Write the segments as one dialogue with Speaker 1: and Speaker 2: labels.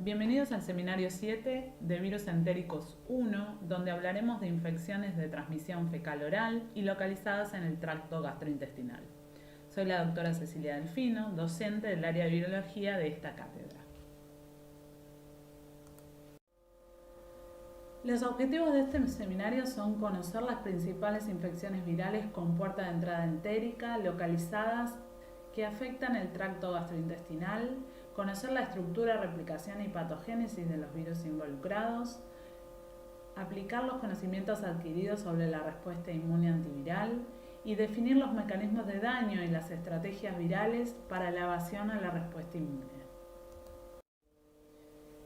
Speaker 1: Bienvenidos al seminario 7 de Virus Entéricos 1, donde hablaremos de infecciones de transmisión fecal-oral y localizadas en el tracto gastrointestinal. Soy la doctora Cecilia Delfino, docente del área de virología de esta cátedra. Los objetivos de este seminario son conocer las principales infecciones virales con puerta de entrada entérica localizadas que afectan el tracto gastrointestinal, conocer la estructura, replicación y patogénesis de los virus involucrados, aplicar los conocimientos adquiridos sobre la respuesta inmune antiviral y definir los mecanismos de daño y las estrategias virales para la evasión a la respuesta inmune.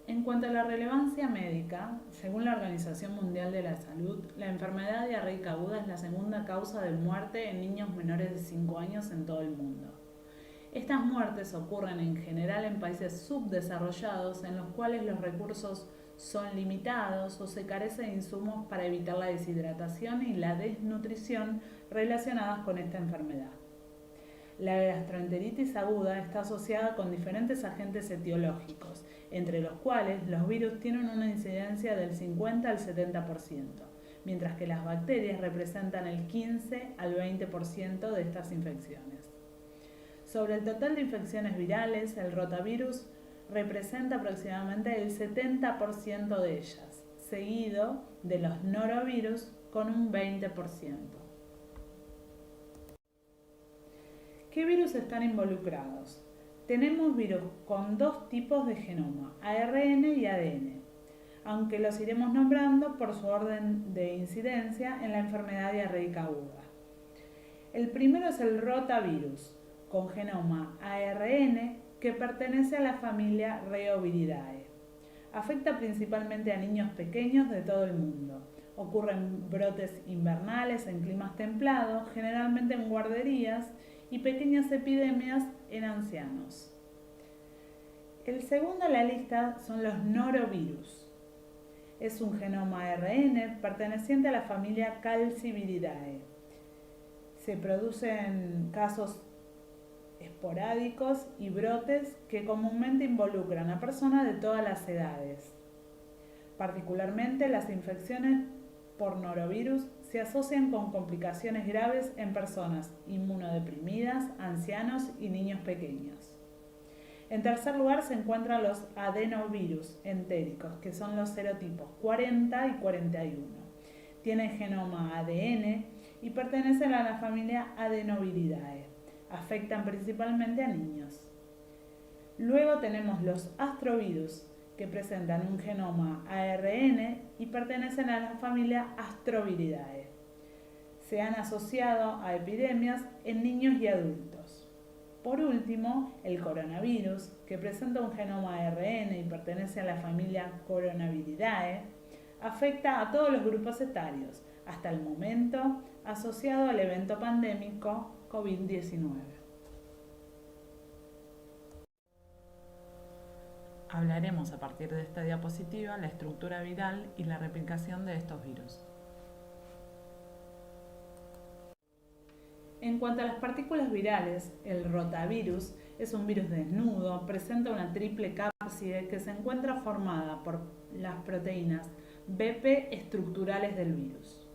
Speaker 1: En cuanto a la relevancia médica, según la Organización Mundial de la Salud, la enfermedad diarreica aguda es la segunda causa de muerte en niños menores de 5 años en todo el mundo. Estas muertes ocurren en general en países subdesarrollados en los cuales los recursos son limitados o se carece de insumos para evitar la deshidratación y la desnutrición relacionadas con esta enfermedad. La gastroenteritis aguda está asociada con diferentes agentes etiológicos, entre los cuales los virus tienen una incidencia del 50 al 70%, mientras que las bacterias representan el 15 al 20% de estas infecciones. Sobre el total de infecciones virales, el rotavirus representa aproximadamente el 70% de ellas, seguido de los norovirus con un 20%. ¿Qué virus están involucrados? Tenemos virus con dos tipos de genoma, ARN y ADN, aunque los iremos nombrando por su orden de incidencia en la enfermedad diarreica aguda. El primero es el rotavirus, con genoma ARN que pertenece a la familia Reoviridae. Afecta principalmente a niños pequeños de todo el mundo. Ocurren brotes invernales en climas templados, generalmente en guarderías, y pequeñas epidemias en ancianos. El segundo en la lista son los norovirus. Es un genoma ARN perteneciente a la familia Calciviridae. Se producen casos esporádicos y brotes que comúnmente involucran a personas de todas las edades. Particularmente las infecciones por norovirus se asocian con complicaciones graves en personas inmunodeprimidas, ancianos y niños pequeños. En tercer lugar se encuentran los adenovirus entéricos, que son los serotipos 40 y 41. Tienen genoma ADN y pertenecen a la familia Adenoviridae. Afectan principalmente a niños. Luego tenemos los astrovirus, que presentan un genoma ARN y pertenecen a la familia Astroviridae. Se han asociado a epidemias en niños y adultos. Por último, el coronavirus, que presenta un genoma ARN y pertenece a la familia Coronaviridae, afecta a todos los grupos etarios, hasta el momento asociado al evento pandémico COVID-19. Hablaremos a partir de esta diapositiva la estructura viral y la replicación de estos virus. En cuanto a las partículas virales, el rotavirus es un virus desnudo, presenta una triple cápside que se encuentra formada por las proteínas BP estructurales del virus.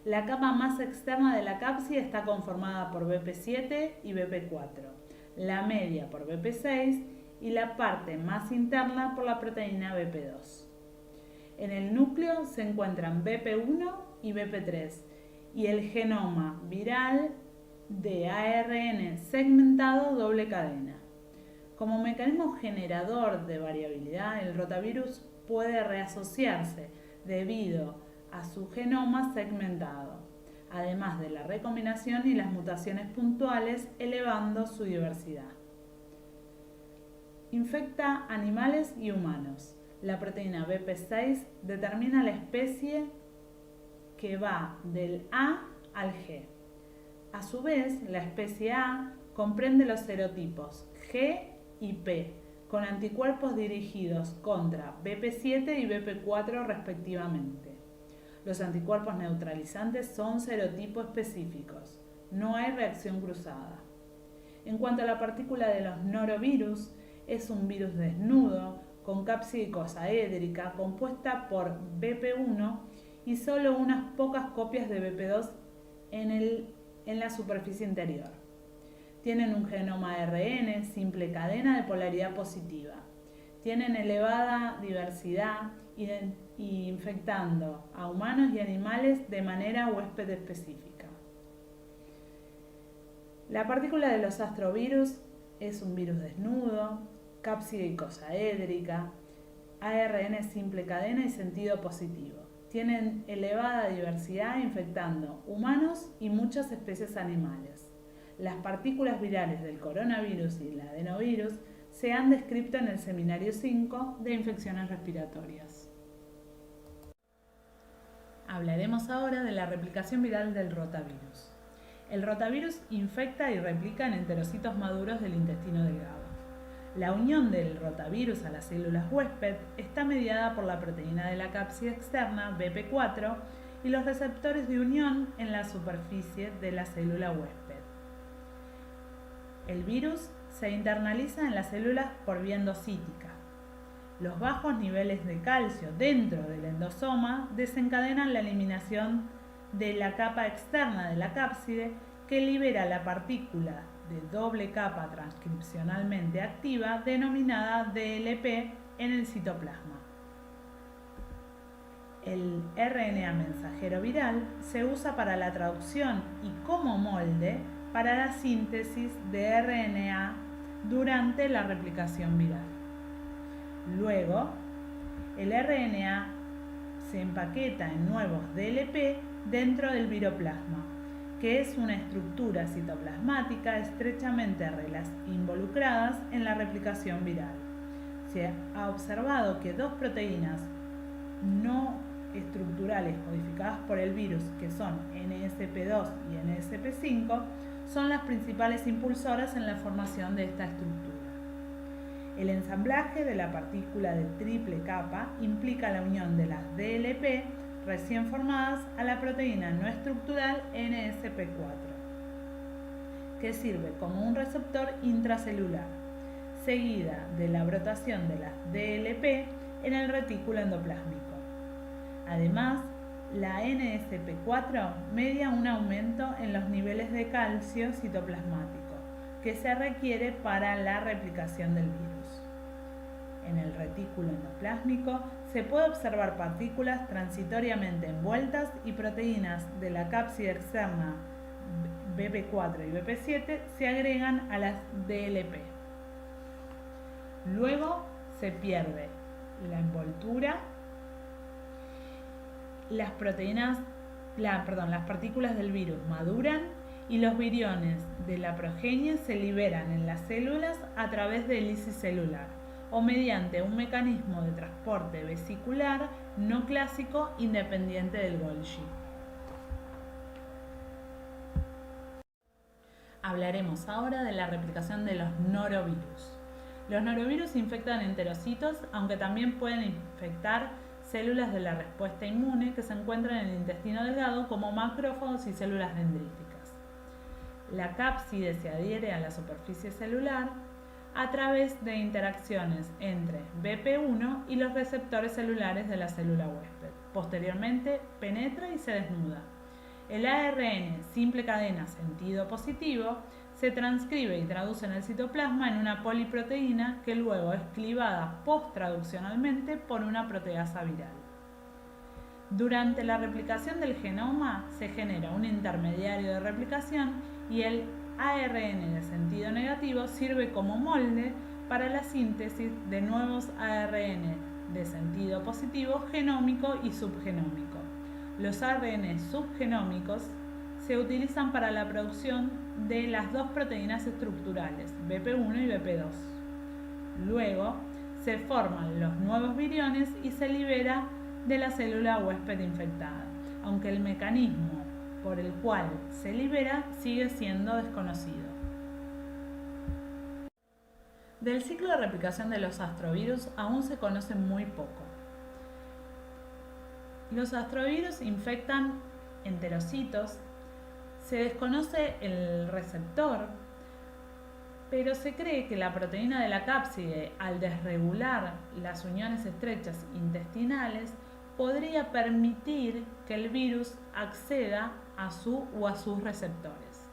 Speaker 1: La capa más externa de la cápside está conformada por BP7 y BP4, la media por BP6 y la parte más interna por la proteína BP2. En el núcleo se encuentran BP1 y BP3 y el genoma viral de ARN segmentado doble cadena. Como mecanismo generador de variabilidad, el rotavirus puede reasociarse debido a su genoma segmentado, además de la recombinación y las mutaciones puntuales, elevando su diversidad. Infecta animales y humanos. La proteína BP6 determina la especie que va del A al G. A su vez, la especie A comprende los serotipos G y P, con anticuerpos dirigidos contra BP7 y BP4 respectivamente. Los anticuerpos neutralizantes son serotipos específicos. No hay reacción cruzada. En cuanto a la partícula de los norovirus, es un virus desnudo con cápside icosaédrica compuesta por BP1 y solo unas pocas copias de BP2 en la superficie interior. Tienen un genoma ARN, simple cadena de polaridad positiva. Tienen elevada diversidad y infectando a humanos y animales de manera huésped específica. La partícula de los astrovirus es un virus desnudo, cápside icosaédrica, ARN simple cadena y sentido positivo. Tienen elevada diversidad infectando humanos y muchas especies animales. Las partículas virales del coronavirus y el adenovirus se han descrito en el Seminario 5 de infecciones respiratorias. Hablaremos ahora de la replicación viral del rotavirus. El rotavirus infecta y replica en enterocitos maduros del intestino delgado. La unión del rotavirus a las células huésped está mediada por la proteína de la cápside externa BP4 y los receptores de unión en la superficie de la célula huésped. El virus se internaliza en las células por vía endocítica. Los bajos niveles de calcio dentro del endosoma desencadenan la eliminación de la capa externa de la cápside que libera la partícula de doble capa transcripcionalmente activa denominada DLP en el citoplasma. El RNA mensajero viral se usa para la traducción y como molde para la síntesis de RNA durante la replicación viral. Luego, el RNA se empaqueta en nuevos DLP dentro del viroplasma, que es una estructura citoplasmática estrechamente involucradas en la replicación viral. Se ha observado que dos proteínas no estructurales codificadas por el virus, que son NSP2 y NSP5, son las principales impulsoras en la formación de esta estructura. El ensamblaje de la partícula de triple capa implica la unión de las DLP recién formadas a la proteína no estructural NSP4, que sirve como un receptor intracelular, seguida de la brotación de las DLP en el retículo endoplásmico. Además, la NSP4 media un aumento en los niveles de calcio citoplasmático que se requiere para la replicación del virus. En el retículo endoplásmico se puede observar partículas transitoriamente envueltas y proteínas de la cápside externa BP4 y BP7 se agregan a las DLP. Luego se pierde la envoltura, las partículas del virus maduran y los viriones de la progenie se liberan en las células a través de lisis celular o mediante un mecanismo de transporte vesicular no clásico independiente del Golgi. Hablaremos ahora de la replicación de los norovirus. Los norovirus infectan enterocitos, aunque también pueden infectar células de la respuesta inmune que se encuentran en el intestino delgado como macrófagos y células dendríticas. La cápside se adhiere a la superficie celular a través de interacciones entre BP1 y los receptores celulares de la célula huésped. Posteriormente penetra y se desnuda. El ARN simple cadena sentido positivo se transcribe y traduce en el citoplasma en una poliproteína que luego es clivada post-traduccionalmente por una proteasa viral. Durante la replicación del genoma se genera un intermediario de replicación y el ARN de sentido negativo sirve como molde para la síntesis de nuevos ARN de sentido positivo genómico y subgenómico. Los ARN subgenómicos se utilizan para la producción de las dos proteínas estructurales, BP1 y BP2. Luego se forman los nuevos viriones y se libera de la célula huésped infectada, aunque el mecanismo por el cual se libera sigue siendo desconocido. Del ciclo de replicación de los astrovirus aún se conoce muy poco. Los astrovirus infectan enterocitos, se desconoce el receptor pero se cree que la proteína de la cápside, al desregular las uniones estrechas intestinales, podría permitir que el virus acceda a su o a sus receptores.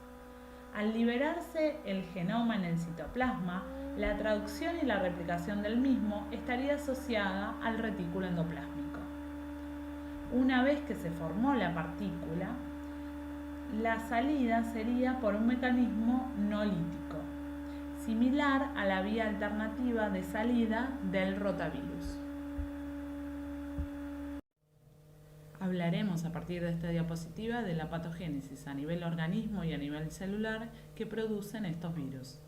Speaker 1: Al liberarse el genoma en el citoplasma, la traducción y la replicación del mismo estaría asociada al retículo endoplásmico. Una vez que se formó la partícula, la salida sería por un mecanismo no lítico, similar a la vía alternativa de salida del rotavirus. Hablaremos a partir de esta diapositiva de la patogénesis a nivel organismo y a nivel celular que producen estos virus.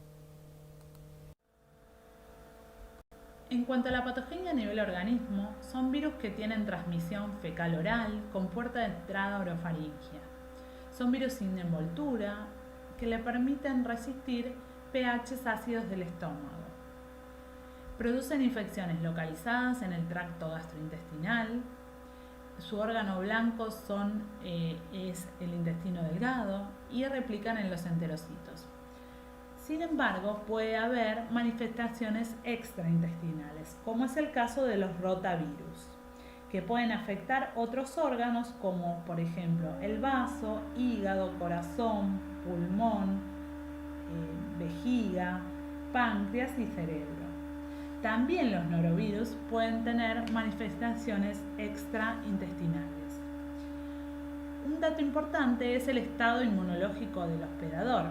Speaker 1: En cuanto a la patogenia a nivel organismo, son virus que tienen transmisión fecal-oral con puerta de entrada orofaringia. Son virus sin envoltura que le permiten resistir pHs ácidos del estómago. Producen infecciones localizadas en el tracto gastrointestinal. Su órgano blanco es el intestino delgado y replican en los enterocitos. Sin embargo, puede haber manifestaciones extraintestinales, como es el caso de los rotavirus, que pueden afectar otros órganos como por ejemplo el vaso, hígado, corazón, pulmón, vejiga, páncreas y cerebro. También los norovirus pueden tener manifestaciones extraintestinales. Un dato importante es el estado inmunológico del hospedador.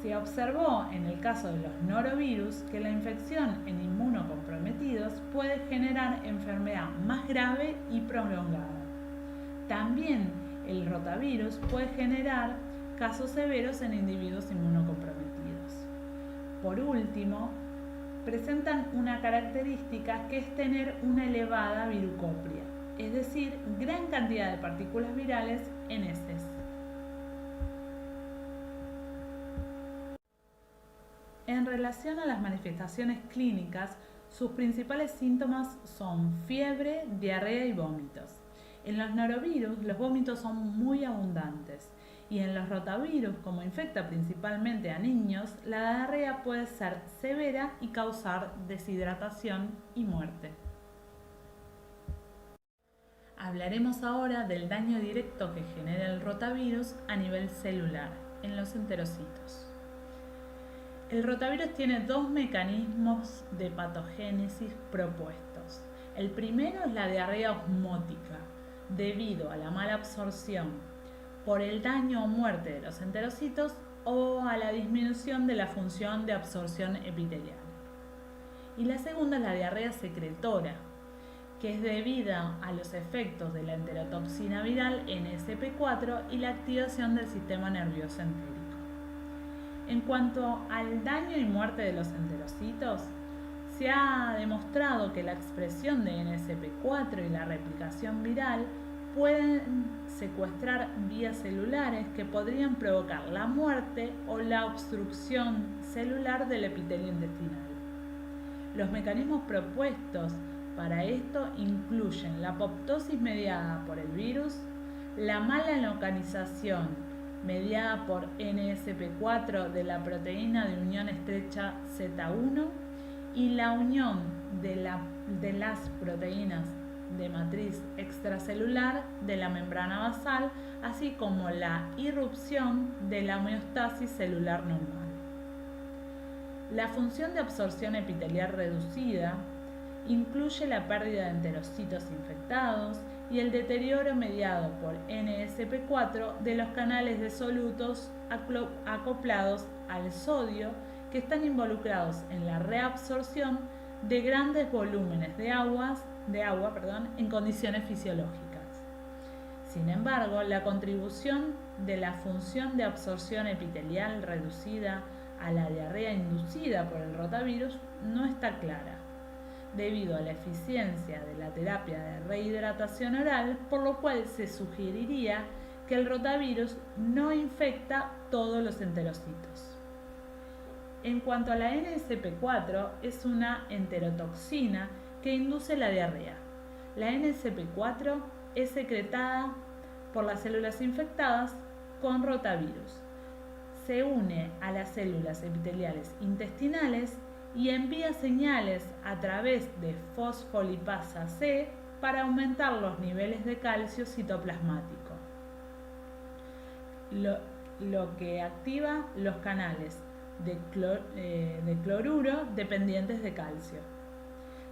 Speaker 1: Se observó en el caso de los norovirus que la infección en inmunocomprometidos puede generar enfermedad más grave y prolongada. También el rotavirus puede generar casos severos en individuos inmunocomprometidos. Por último, presentan una característica que es tener una elevada virucopria, es decir, gran cantidad de partículas virales en heces. En relación a las manifestaciones clínicas, sus principales síntomas son fiebre, diarrea y vómitos. En los norovirus, los vómitos son muy abundantes y en los rotavirus, como infecta principalmente a niños, la diarrea puede ser severa y causar deshidratación y muerte. Hablaremos ahora del daño directo que genera el rotavirus a nivel celular, en los enterocitos. El rotavirus tiene dos mecanismos de patogénesis propuestos. El primero es la diarrea osmótica, debido a la mala absorción por el daño o muerte de los enterocitos o a la disminución de la función de absorción epitelial. Y la segunda es la diarrea secretora, que es debida a los efectos de la enterotoxina viral NSP4 y la activación del sistema nervioso entérico. En cuanto al daño y muerte de los enterocitos, se ha demostrado que la expresión de NSP4 y la replicación viral pueden secuestrar vías celulares que podrían provocar la muerte o la obstrucción celular del epitelio intestinal. Los mecanismos propuestos para esto incluyen la apoptosis mediada por el virus, la mala localización mediada por NSP4 de la proteína de unión estrecha Z1 y la unión de las proteínas de matriz extracelular de la membrana basal, así como la irrupción de la homeostasis celular normal. La función de absorción epitelial reducida incluye la pérdida de enterocitos infectados y el deterioro mediado por NSP4 de los canales de solutos acoplados al sodio que están involucrados en la reabsorción de grandes volúmenes de agua en condiciones fisiológicas. Sin embargo, la contribución de la función de absorción epitelial reducida a la diarrea inducida por el rotavirus no está clara, debido a la eficiencia de la terapia de rehidratación oral, por lo cual se sugeriría que el rotavirus no infecta todos los enterocitos. En cuanto a la NSP4, es una enterotoxina que induce la diarrea. La NSP4 es secretada por las células infectadas con rotavirus. se une a las células epiteliales intestinales y envía señales a través de fosfolipasa C para aumentar los niveles de calcio citoplasmático, lo que activa los canales de cloruro dependientes de calcio.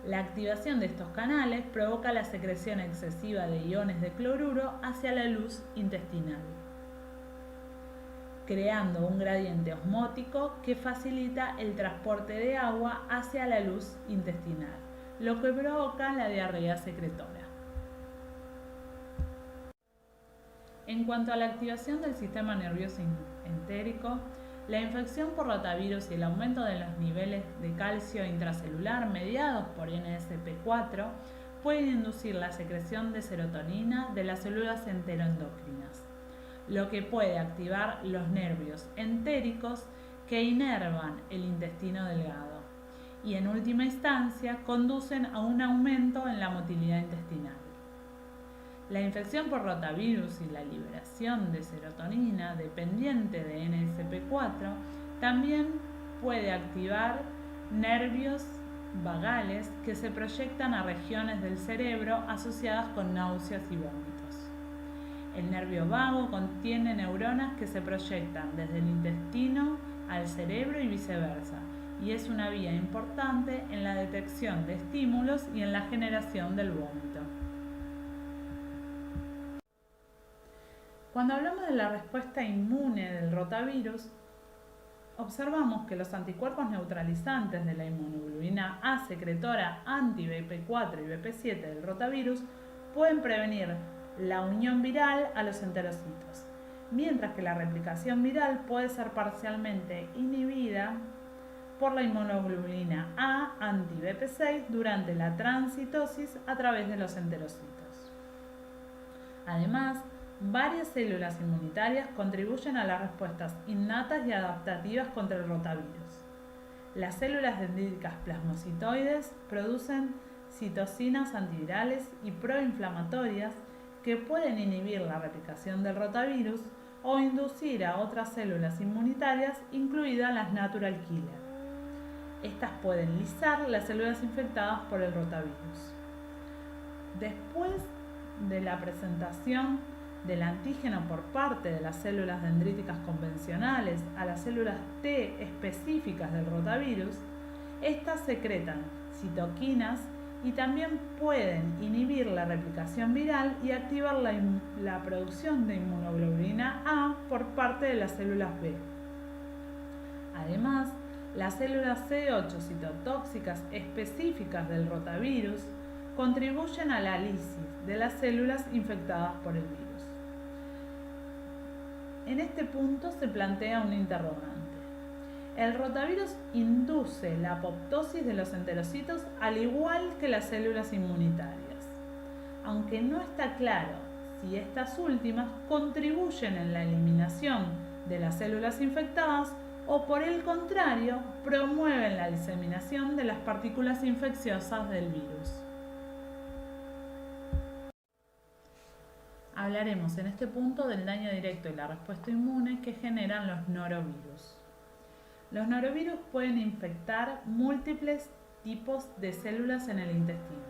Speaker 1: La activación de estos canales provoca la secreción excesiva de iones de cloruro hacia la luz intestinal, creando un gradiente osmótico que facilita el transporte de agua hacia la luz intestinal, lo que provoca la diarrea secretora. En cuanto a la activación del sistema nervioso entérico, la infección por rotavirus y el aumento de los niveles de calcio intracelular mediados por NSP4 pueden inducir la secreción de serotonina de las células enteroendocrinas, lo que puede activar los nervios entéricos que inervan el intestino delgado y en última instancia conducen a un aumento en la motilidad intestinal. La infección por rotavirus y la liberación de serotonina dependiente de NSP4 también puede activar nervios vagales que se proyectan a regiones del cerebro asociadas con náuseas y vómitos. El nervio vago contiene neuronas que se proyectan desde el intestino al cerebro y viceversa, y es una vía importante en la detección de estímulos y en la generación del vómito. Cuando hablamos de la respuesta inmune del rotavirus, observamos que los anticuerpos neutralizantes de la inmunoglobulina A secretora anti-BP4 y BP7 del rotavirus pueden prevenir la unión viral a los enterocitos, mientras que la replicación viral puede ser parcialmente inhibida por la inmunoglobulina A anti-BP6 durante la transcitosis a través de los enterocitos. Además, varias células inmunitarias contribuyen a las respuestas innatas y adaptativas contra el rotavirus. Las células dendríticas plasmocitoides producen citocinas antivirales y proinflamatorias que pueden inhibir la replicación del rotavirus o inducir a otras células inmunitarias, incluidas las natural killer. Estas pueden lisar las células infectadas por el rotavirus. Después de la presentación del antígeno por parte de las células dendríticas convencionales a las células T específicas del rotavirus, estas secretan citoquinas y también pueden inhibir la replicación viral y activar la producción de inmunoglobulina A por parte de las células B. Además, las células CD8 citotóxicas específicas del rotavirus contribuyen a la lisis de las células infectadas por el virus. En este punto se plantea un interrogante. El rotavirus induce la apoptosis de los enterocitos al igual que las células inmunitarias, aunque no está claro si estas últimas contribuyen en la eliminación de las células infectadas o por el contrario promueven la diseminación de las partículas infecciosas del virus. Hablaremos en este punto del daño directo y la respuesta inmune que generan los norovirus. Los norovirus pueden infectar múltiples tipos de células en el intestino,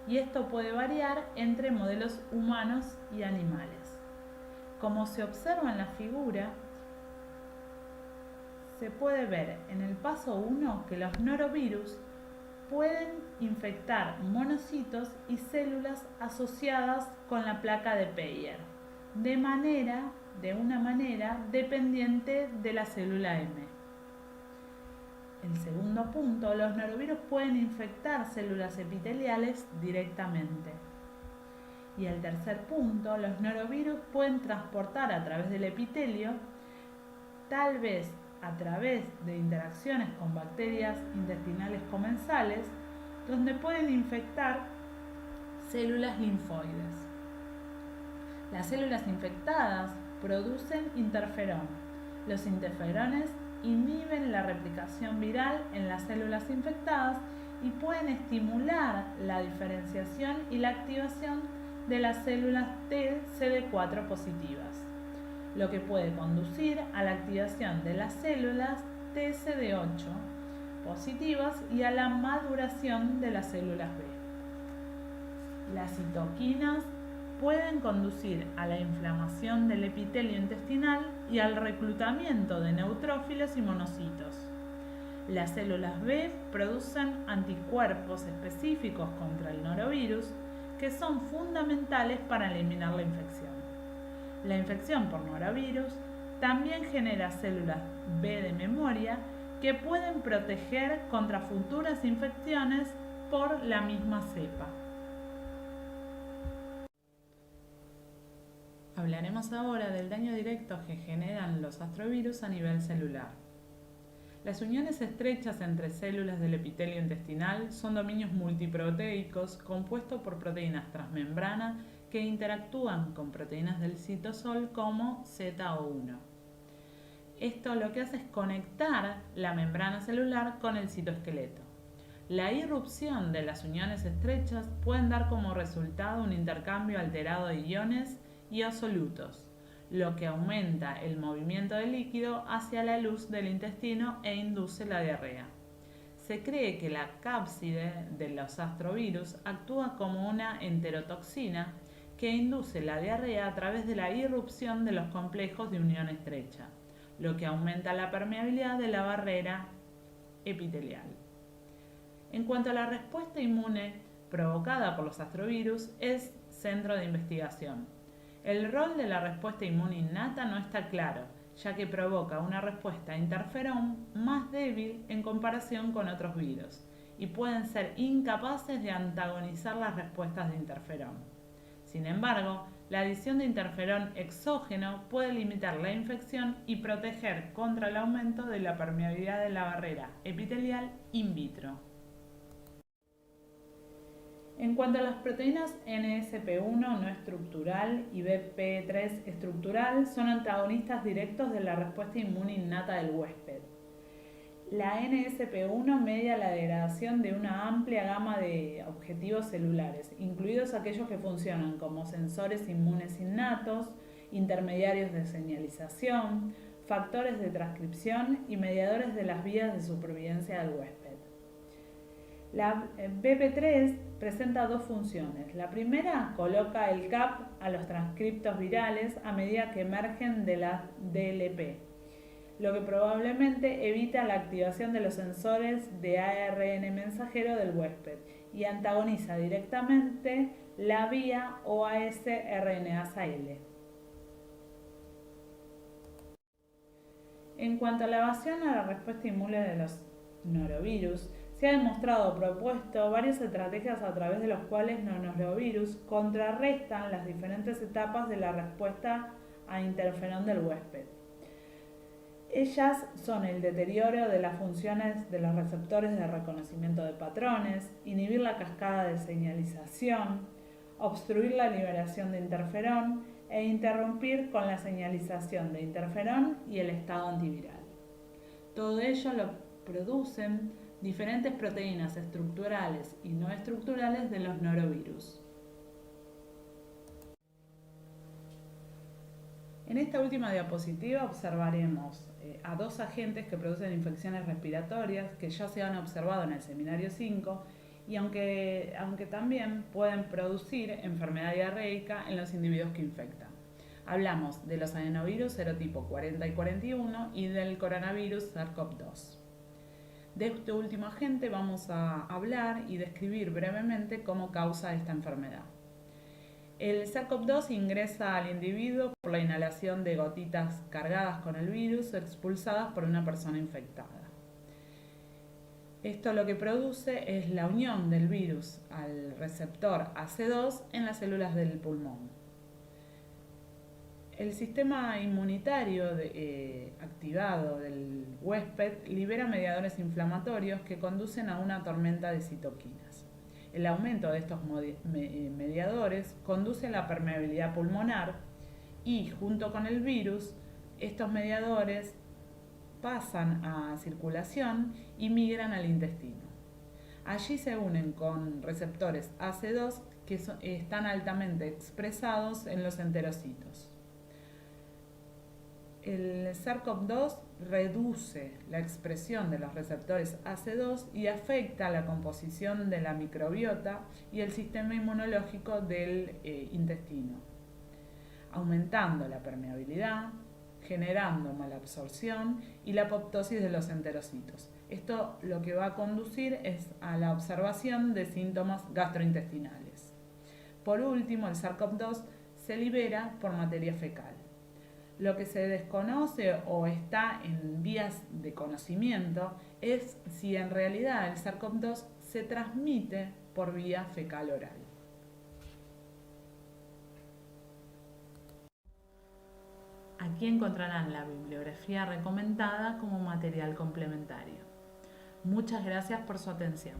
Speaker 1: y esto puede variar entre modelos humanos y animales. Como se observa en la figura, se puede ver en el paso 1 que los norovirus pueden infectar monocitos y células asociadas con la placa de Peyer, de una manera dependiente de la célula M. El segundo punto, los norovirus pueden infectar células epiteliales directamente. Y el tercer punto, los norovirus pueden transportar a través del epitelio, tal vez a través de interacciones con bacterias intestinales comensales, donde pueden infectar células linfoides. Las células infectadas producen interferón. Los interferones inhiben la replicación viral en las células infectadas y pueden estimular la diferenciación y la activación de las células T CD4 positivas. lo que puede conducir a la activación de las células TCD8 positivas y a la maduración de las células B. Las citoquinas pueden conducir a la inflamación del epitelio intestinal y al reclutamiento de neutrófilos y monocitos. Las células B producen anticuerpos específicos contra el norovirus que son fundamentales para eliminar la infección. La infección por norovirus también genera células B de memoria que pueden proteger contra futuras infecciones por la misma cepa. Hablaremos ahora del daño directo que generan los astrovirus a nivel celular. Las uniones estrechas entre células del epitelio intestinal son dominios multiproteicos compuestos por proteínas transmembrana que interactúan con proteínas del citosol como ZO1. Esto lo que hace es conectar la membrana celular con el citoesqueleto. La irrupción de las uniones estrechas pueden dar como resultado un intercambio alterado de iones y solutos, lo que aumenta el movimiento del líquido hacia la luz del intestino e induce la diarrea. Se cree que la cápside de los astrovirus actúa como una enterotoxina que induce la diarrea a través de la irrupción de los complejos de unión estrecha, lo que aumenta la permeabilidad de la barrera epitelial. En cuanto a la respuesta inmune provocada por los astrovirus, es centro de investigación. El rol de la respuesta inmune innata no está claro, ya que provoca una respuesta a interferón más débil en comparación con otros virus y pueden ser incapaces de antagonizar las respuestas de interferón. Sin embargo, la adición de interferón exógeno puede limitar la infección y proteger contra el aumento de la permeabilidad de la barrera epitelial in vitro. En cuanto a las proteínas NSP1 no estructural y BP3 estructural, son antagonistas directos de la respuesta inmune innata del huésped. La NSP1 media la degradación de una amplia gama de objetivos celulares, incluidos aquellos que funcionan como sensores inmunes innatos, intermediarios de señalización, factores de transcripción y mediadores de las vías de supervivencia del huésped. La BP3 presenta dos funciones. La primera coloca el CAP a los transcriptos virales a medida que emergen de la DLP, lo que probablemente evita la activación de los sensores de ARN mensajero del huésped y antagoniza directamente la vía OAS-RNase-L. En cuanto a la evasión a la respuesta inmune de los norovirus, se ha demostrado o propuesto varias estrategias a través de las cuales los norovirus contrarrestan las diferentes etapas de la respuesta a interferón del huésped. Ellas son el deterioro de las funciones de los receptores de reconocimiento de patrones, inhibir la cascada de señalización, obstruir la liberación de interferón e interrumpir con la señalización de interferón y el estado antiviral. Todo ello lo producen diferentes proteínas estructurales y no estructurales de los norovirus. En esta última diapositiva observaremos a dos agentes que producen infecciones respiratorias que ya se han observado en el seminario 5 y aunque también pueden producir enfermedad diarreica en los individuos que infectan. Hablamos de los adenovirus serotipo 40 y 41 y del coronavirus SARS-CoV-2. De este último agente vamos a hablar y describir brevemente cómo causa esta enfermedad. El SARS-CoV-2 ingresa al individuo por la inhalación de gotitas cargadas con el virus expulsadas por una persona infectada. Esto lo que produce es la unión del virus al receptor AC2 en las células del pulmón. El sistema inmunitario activado del huésped libera mediadores inflamatorios que conducen a una tormenta de citoquinas. El aumento de estos mediadores conduce a la permeabilidad pulmonar y, junto con el virus, estos mediadores pasan a circulación y migran al intestino. Allí se unen con receptores AC2 que están altamente expresados en los enterocitos. El SARS-CoV-2 reduce la expresión de los receptores AC2 y afecta la composición de la microbiota y el sistema inmunológico del intestino, aumentando la permeabilidad, generando malabsorción y la apoptosis de los enterocitos. Esto lo que va a conducir es a la observación de síntomas gastrointestinales. Por último, el SARS-CoV-2 se libera por materia fecal. Lo que se desconoce o está en vías de conocimiento es si en realidad el SARS-CoV-2 se transmite por vía fecal oral. Aquí encontrarán la bibliografía recomendada como material complementario. Muchas gracias por su atención.